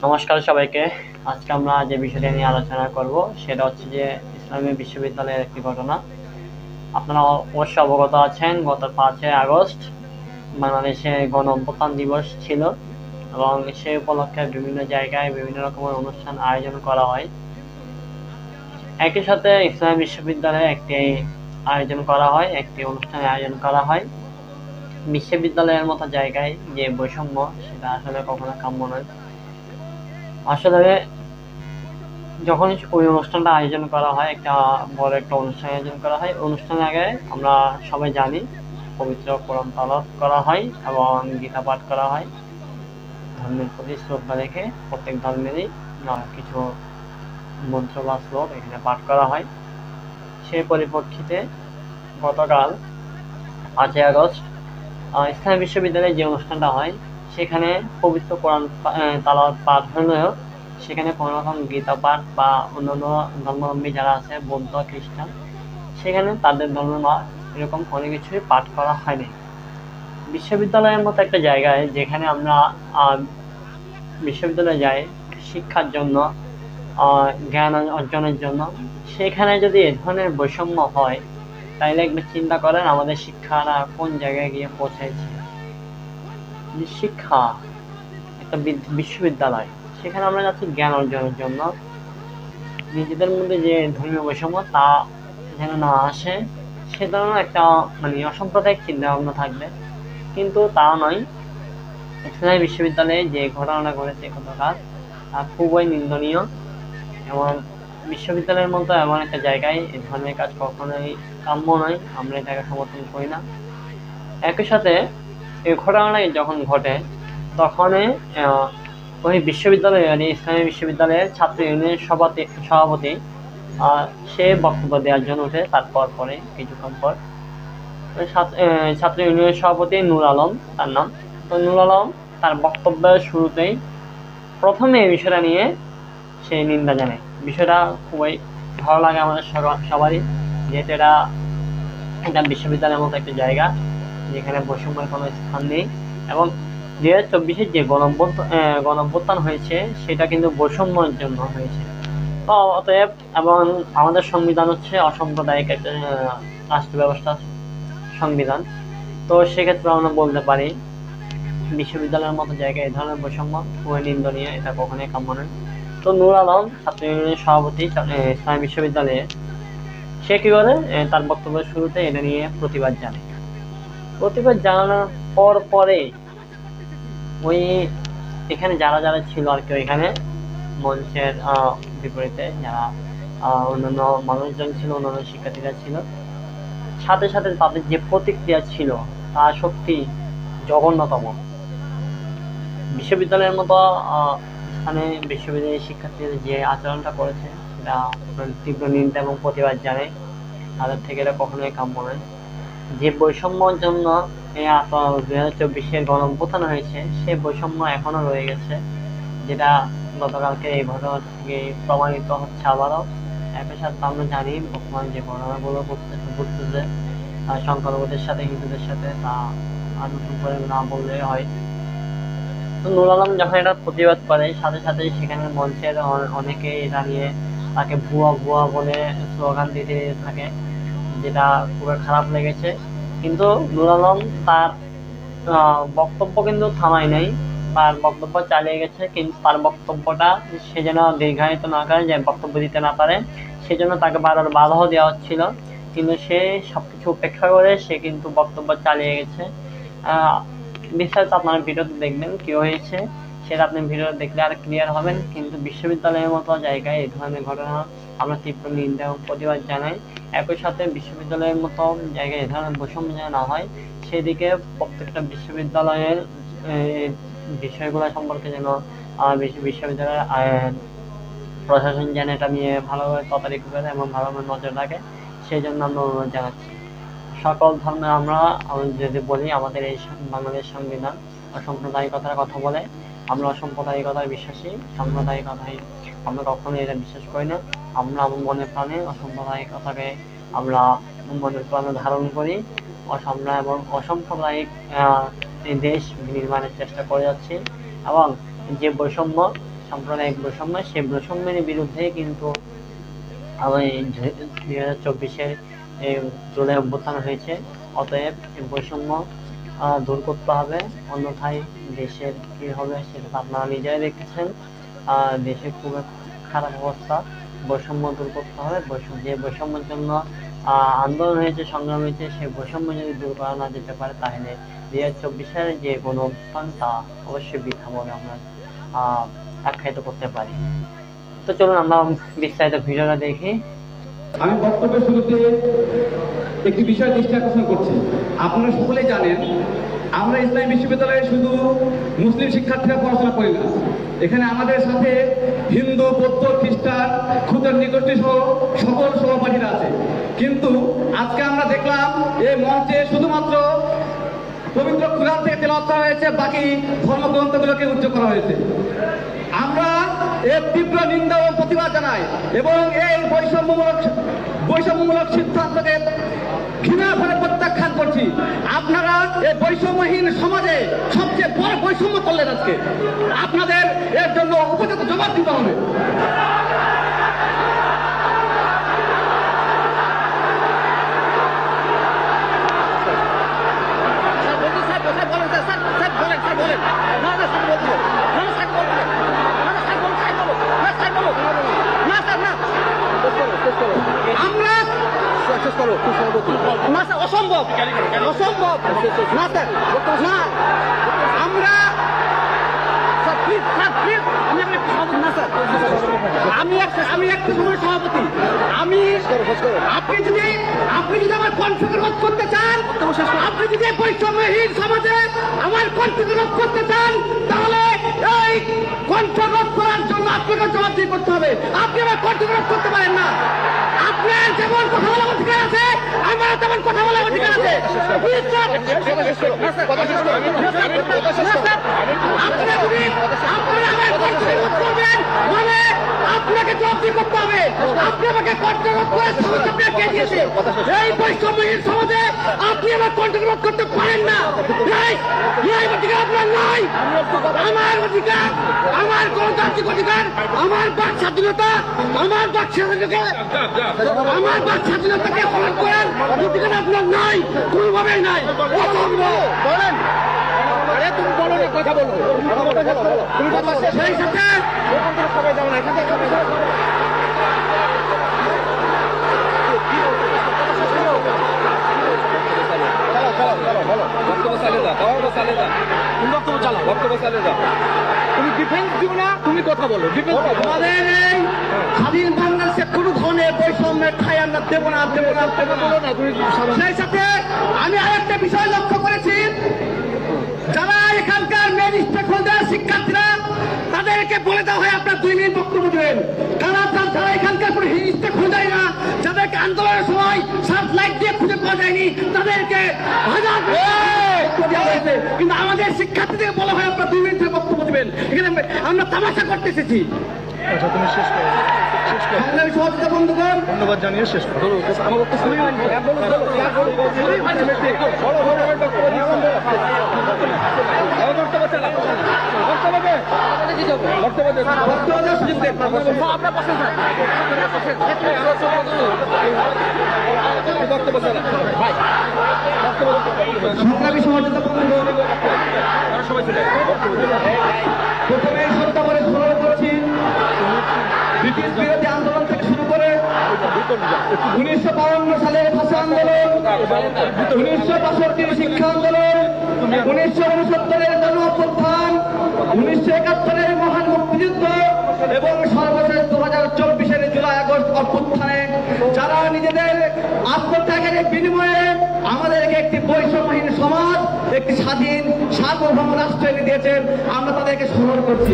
নমস্কার সবাইকে। আজকে আমরা যে বিষয়টা নিয়ে আলোচনা করব সেটা হচ্ছে যে ইসলামী বিশ্ববিদ্যালয়ের একটি ঘটনা। আপনারা অবশ্যই অবগত আছেন, গত 5ই আগস্ট বাংলাদেশে গণ অভ্যুত্থান দিবস ছিল এবং সেই উপলক্ষে বিভিন্ন জায়গায় বিভিন্ন রকমের অনুষ্ঠান আয়োজন করা হয়। একই সাথে ইসলামী বিশ্ববিদ্যালয়ে একটি অনুষ্ঠানের আয়োজন করা হয়। বিশ্ববিদ্যালয়ের মতো জায়গায় যে বৈষম্য, সেটা আসলে কখনো কাম্য নয়। আসলে যখন ওই অনুষ্ঠানটা আয়োজন করা হয়, একটা বড় একটা অনুষ্ঠান আয়োজন করা হয়, অনুষ্ঠানের আগে আমরা সবাই জানি পবিত্র কোরআন তেলাওয়াত করা হয় এবং গীতা পাঠ করা হয়। ধর্মের প্রতি শ্রদ্ধা রেখে প্রত্যেক ধর্মেরই কিছু মন্ত্র বা শ্লোক এখানে পাঠ করা হয়। সেই পরিপ্রেক্ষিতে গতকাল 5ই আগস্ট ইসলামী বিশ্ববিদ্যালয়ে যে অনুষ্ঠানটা হয়, সেখানে পবিত্র কোরআন তেলাওয়াত পাঠ হলেও সেখানে কোনো রকম গীতা পাঠ বা অন্যান্য ধর্মাবলম্বী যারা আছে, বৌদ্ধ, খ্রিস্টান, সেখানে তাদের ধর্ম বা এরকম কোনো কিছুই পাঠ করা হয়নি। বিশ্ববিদ্যালয়ের মতো একটা জায়গায় যেখানে আমরা বিশ্ববিদ্যালয়ে যাই শিক্ষার জন্য, জ্ঞান অর্জনের জন্য, সেখানে যদি এ ধরনের বৈষম্য হয়, তাইলে একবার চিন্তা করেন আমাদের শিক্ষারা কোন জায়গায় গিয়ে পৌঁছেছে। শিক্ষা একটা বিশ্ববিদ্যালয়, সেখানে আমরা যাচ্ছি জ্ঞান অর্জনের জন্য। নিজেদের মধ্যে যে ধর্মীয় বৈষম্য তা যেন না আসে, সে ধরনের একটা অসাম্প্রদায়িক চিন্তা ভাবনা থাকবে, কিন্তু তা নয়। ইসলামী বিশ্ববিদ্যালয়ে যে ঘটনাটা ঘটেছে গতকাল খুবই নিন্দনীয়, এবং বিশ্ববিদ্যালয়ের মতো এমন একটা জায়গায় এই ধরনের কাজ কখনোই কাম্য নয়। আমরা এটাকে সমর্থন করি না। একই সাথে এই ঘটনাটা যখন ঘটে, তখন ওই বিশ্ববিদ্যালয়ে ইসলামী বিশ্ববিদ্যালয়ের ছাত্র ইউনিয়নের সভাপতি সে বক্তব্য দেওয়ার জন্য উঠে। তারপর পরে কিছুক্ষণ পর ছাত্র ইউনিয়নের সভাপতি নূর আলম তার নাম, তো নূর আলম তার বক্তব্যের শুরুতেই প্রথমে এই বিষয়টা নিয়ে সে নিন্দা জানায়। বিষয়টা খুবই ভালো লাগে আমাদের সবারই, যেহেতু এটা বিশ্ববিদ্যালয়ের মতো একটা জায়গা যেখানে বৈষম্যের কোনো স্থান নেই, এবং 2024 যে গণঅভ্যুত্থান হয়েছে সেটা কিন্তু বৈষম্যের জন্য হয়েছে। তো অতএব, এবং আমাদের সংবিধান হচ্ছে অসাম্প্রদায়িক একটা রাষ্ট্র ব্যবস্থা সংবিধান। তো সেক্ষেত্রে আমরা বলতে পারি বিশ্ববিদ্যালয়ের মতো জায়গায় এই ধরনের বৈষম্য খুবই নিন্দনীয়, এটা কখনোই কাম্য নয়। তো নূর আলম ছাত্র ইউনিয়নের সভাপতি ইসলামী বিশ্ববিদ্যালয়ে, সে কি করে তার বক্তব্যের শুরুতে এটা নিয়ে প্রতিবাদ জানানোর পরে ওই এখানে যারা যারা ছিল আর কি, ওইখানে মঞ্চের বিপরীতে যারা অন্যান্য মানুষজন ছিল, অন্যান্য শিক্ষার্থীরা ছিল, সাথে সাথে তাদের যে প্রতিক্রিয়া ছিল তা সত্যি জঘন্যতম। বিশ্ববিদ্যালয়ের মতো স্থানে বিশ্ববিদ্যালয়ের শিক্ষার্থীদের যে আচরণটা করেছে সেটা তীব্র নিন্দা এবং প্রতিবাদ জানায়। তাদের থেকে এটা কখনোই কাম্য নয়। যে বৈষম্যর জন্য 2024 গণঅভ্যুত্থান হয়েছে, সে বৈষম্য এখনো রয়ে গেছে, যেটা গতকালকে এই ঘটনা থেকে প্রমাণিত হচ্ছে আবারও। একই সাথে আমরা জানি বর্তমান যে ঘটনাগুলো ঘটতেছে সংখ্যালঘুদের সাথে, হিন্দুদের সাথে, তা আর নতুন করে না বললে হয়। তো নূর আলম যখন এটা প্রতিবাদ করে, সাথে সাথে সেখানে মঞ্চের অনেকে এটা নিয়ে তাকে ভুয়া ভুয়া বলে স্লোগান দিতে থাকে, যেটা খুবই খারাপ লেগেছে। কিন্তু নূর আলম তার বক্তব্য কিন্তু থামায় নাই, তার বক্তব্য চালিয়ে গেছে, কিন্তু তার বক্তব্যটা সে যেন দীর্ঘায়িত না করে, যে বক্তব্য দিতে না পারে, সেজন্য তাকে বারবার বাধাও দেওয়া হচ্ছিল, কিন্তু সে সবকিছু উপেক্ষা করে সে কিন্তু বক্তব্য চালিয়ে গেছে। বিস্তারিত আপনারা ভিডিওতে দেখবেন কি হয়েছে, সেটা আপনি ভিডিও দেখলে আর ক্লিয়ার হবেন। কিন্তু বিশ্ববিদ্যালয়ের মতো জায়গায় এই ধরনের ঘটনা আমরা তীব্র নিন্দা এবং প্রতিবাদ জানাই। একই সাথে বিশ্ববিদ্যালয়ের মতো জায়গায় এই ধরনের বৈষম্য যেন না হয়, সেদিকে প্রত্যেকটা বিশ্ববিদ্যালয়ের বিষয়গুলো সম্পর্কে যেন বিশ্ববিদ্যালয়ের প্রশাসন যেন এটা নিয়ে ভালোভাবে তদারকি করে এবং ভালোভাবে নজর রাখে, সেই জন্য আমরা অনুরোধ জানাচ্ছি। সকল ধর্মে আমরা যদি বলি, আমাদের এই বাংলাদেশ সংবিধান অসাম্প্রদায়িকতার কথা বলে, আমরা অসাম্প্রদায়িকতায় বিশ্বাসী, সাম্প্রদায়িকতায় আমরা কখনোই এটা বিশ্বাস করি না। আমরা আমার মনের প্রাণে অসাম্প্রদায়িকতাকে আমরা মনের প্রাণে ধারণ করি, আমরা এবং অসাম্প্রদায়িক দেশ নির্মাণের চেষ্টা করে যাচ্ছি। এবং যে বৈষম্য, সাম্প্রদায়িক বৈষম্য, সেই বৈষম্যের বিরুদ্ধে কিন্তু 2024-এর জুলাই অভ্যুত্থান হয়েছে। অতএব এই বৈষম্য দূর করতে হবে, অন্যথায় দেশের কি হবে সেটা আপনারা নিজেরাই দেখতেছেন। দেশের খুব খারাপ অবস্থা। বৈষম্য দূর করতে হবে। যে বৈষম্যের জন্য আন্দোলন হয়েছে, সংগ্রাম হয়েছে, সেই বৈষম্য যদি দূর করা না যেতে পারে তাহলে 2024-এর যে গণ অভ্যুত্থান তা অবশ্যই বৃথা বলে আমরা আখ্যায়িত করতে পারি। তো চলুন আমরা বিস্তারিত ভিডিওটা দেখি। আমি বক্তব্যের শুরুতে একটি বিষয় দৃষ্টি আকর্ষণ করছি। আপনারা সকলেই জানেন আমরা ইসলামী বিশ্ববিদ্যালয়ে শুধু মুসলিম শিক্ষার্থীরা পড়াশোনা করি না, এখানে আমাদের সাথে হিন্দু, বৌদ্ধ, খ্রিস্টান, ক্ষুদ্র নিগোষ্ঠী সহ সকল সহপাঠীরা আছে। কিন্তু আজকে আমরা দেখলাম এই মঞ্চে শুধুমাত্র পবিত্র কুরআন থেকে তেলাওয়াত করা হয়েছে, বাকি ধর্মগ্রন্থগুলোকে উচ্চ করা হয়েছে। আমরা এর তীব্র নিন্দা ও প্রতিবাদ জানাই এবং এই বৈষম্যমূলক সিদ্ধান্তকে ঘৃণাভাবে প্রত্যাখ্যান করছি। আপনারা এই বৈষম্যহীন সমাজে সবচেয়ে বড় বৈষম্য করলেন আজকে, আপনাদের এর জন্য উপযুক্ত জবাব দিতে হবে। অসম্ভব আমরা আমি একটা সময় সভাপতি, আপনি যদি আমার কণ্ঠকে রোধ করতে চান, আপনি যদি বৈষম্যহীন সমাজে আমার কণ্ঠকে রোধ করতে চান, তাহলে এই কণ্ঠ রোধ করার জন্য আপনাকে জবাবদিহি করতে হবে। আপনি আমার কণ্ঠকে রোধ করতে পারেন না। আপনার যেমন কথা বলার অধিকার আছে, আমার তেমন কথা বলার অধিকার আছে। মানে আপনাকে জবাবদিহি করতে হবে। আপনি আমাকে কণ্ঠরোধ করে এই বৈষম্যহীন সমাজে আপনি আমার কণ্ঠরোধ করতে পারেন না। এই অধিকার আপনার নাই। আমার অধিকার, আমার গণতান্ত্রিক অধিকার, আমার বাক স্বাধীনতা, আমার বাক স্বাধীনতাকে পালন করার অধিকার আপনার নাই, কোনোভাবেই নাই। বলেন তুমি বলো না, কথা বলো। সেই সাথে সবাই যাবো না, এখানে তুমি ডিফেন্স দিও না, তুমি কথা বলো। আমাদের এই স্বাধীন বাংলাদেশে কোনো ধরনের বৈষম্যের ঠাঁই আমরা দেবো না। সেই সাথে আমি আরেকটা বিষয় লক্ষ্য করেছি, যারা এখানকার মেন স্টেক হোল্ডার শিক্ষার্থীরা, তাদেরকে বলে দেওয়া হয় আপনার 2 মিনিট বক্তব্য দেবেন। যারা এখানকার কোনো স্টেক হোল্ডার না, যাদেরকে আন্দোলনের সময় সার্চ লাইট দিয়ে খুঁজে পাওয়া যায়নি, তাদেরকে হাজার দেওয়া হয়েছে। কিন্তু আমাদের শিক্ষার্থীদের বলা হয় আপনার 2 মিনিটের বক্তব্য দেবেন। এখানে আমরা তামাশা করতে এসেছি। আচ্ছা, তুমি শেষ করো। সহযোগিতা বন্ধুগণ, ধন্যবাদ জানিয়ে শেষ করো। আমার বক্তব্য শুরুই হয়নি। সংগ্রামী সহযোগিতা বন্ধুগণ, প্রথমে শ্রদ্ধা করে স্মরণ করছি ব্রিটিশ বিরোধী আন্দোলন থেকে শুরু করে 1952 সালের ভাষা আন্দোলন, 1965 শিক্ষা আন্দোলন, 1969 গণ অভ্যুত্থান, 1971 মহান মুক্তিযুদ্ধ এবং সর্বশেষ 2024 জুলাই আগস্ট অভ্যুত্থানে যারা নিজেদের আত্মত্যাগের বিনিময়ে আমাদেরকে একটি বৈষম্যহীন সমাজ, একটি স্বাধীন সার্বভৌম রাষ্ট্র এনে দিয়েছেন, আমরা তাদেরকে স্মরণ করছি।